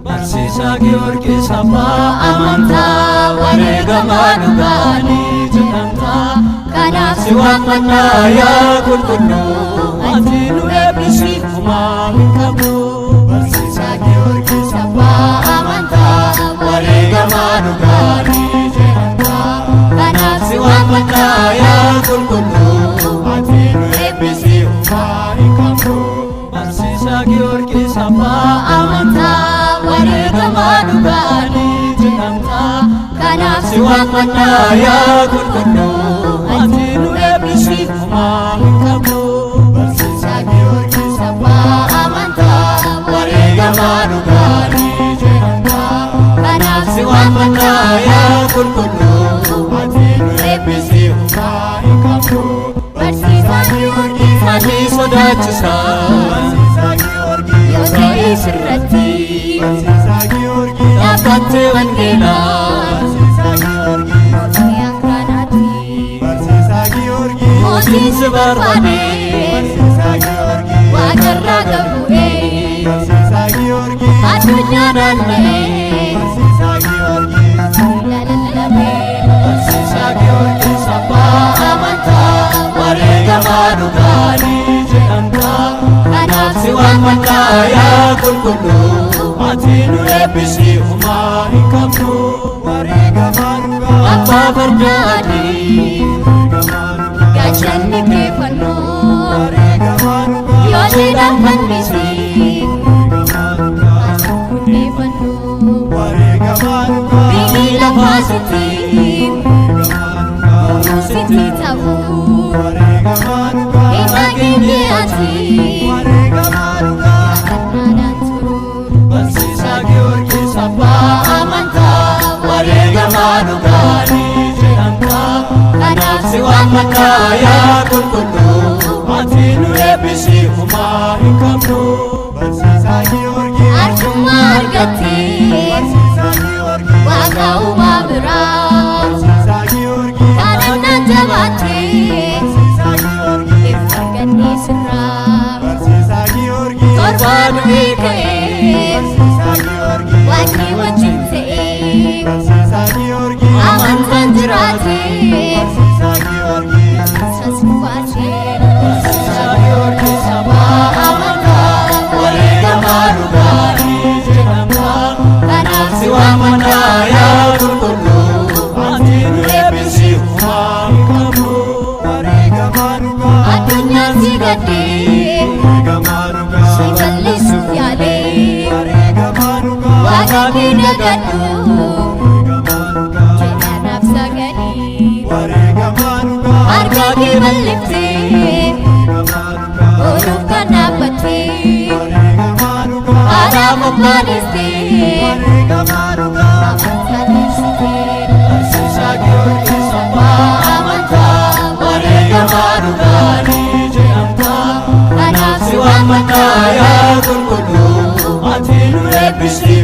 Barsiisaa Giyoorgis abbaa amantaa wareegamaa dhugaanii jedhamtaa. Kanaaf si waammannaa yaa qulqulluu ati nu eebbisi homaa hin qabnu. Barsiisaa Giyoorgis abbaa amantaa wareegamaa dhugaanii jedhamtaa. Kanaaf si waammannaa yaa qulqulluu ati nu eebbisi homaa hin qabnu. Barsiisaa Giyoorgis abbaa amantaa wareegamaa dhugaanii jedhamtaa. Kanaaf si waammannaa yaa qulqulluu ati nu eebbisi homaa hin qabnu. Barsiisaa Giyoorgis abbaa amantaa wareegamaa dhugaanii jedhamtaa. Kanaaf si waammannaa yaa qulqulluu ati nu eebbisi homaa hin qabnu. Barsiisaa Giyoorgis ati sodaachisaa yoo ta'e sirratti dhaabbattee wangeelaa mootii akkaanaati. Mootiin si barbaadee waaqarraa gabu'ee addunyaa naanna'ee lallabee. Barsiisaa Giyoorgis abbaa amantaa wareegamaa dhugaanii jedhamtaa. Kanaaf si waammannaa yaa qulqulluu ati nu eebbisi homaa hin qabnu. Wareegamaa dhugaa abbaa fardaa adii gaachanni kee fannoo yoo jedhan fannisi hundeeffannoo. Biyyi lafaa sitti sitti ta'uu hin dhageenye ati yaadannaan turu. Barsiisaa Giyoorgis abbaa amantaa wareegamaa dhugaanii jedhamtaa. Kanaaf si waammannaa yaa qulqulluu ati nu eebbisi homaa hin qabnu. Barsiisaa Giyoorgis arjummaa argattee waaqa uumaa biraa kadhannaan jabaattee argannee sirraa. Torbaa du'ee ka'ee waaqni wajjin ta'ee amantaan jiraatee sassufaatee. Barsiisaa Giyoorgis abbaa amantaa wareegamaa dhugaanii jedhamtaa. Kanaaf si waammannaa yaa qulqulluu ati nu eebbisi homaa hin qabnu. Addunyaan si gaddee si balleessuuf yaalee waaqa kee dagadhu jedhanaaf sagalee. Harka kee balliftee ooluuf kan dhaabbattee haadhaa qophaa'eessitee amantaa dhiyeessitee. Barsiisaa Giyoorgis abbaa amantaa wareegamaa dhugaanii jedhamtaa. Kanaaf si waammannaa yaa qulqulluu ati nu eebbisi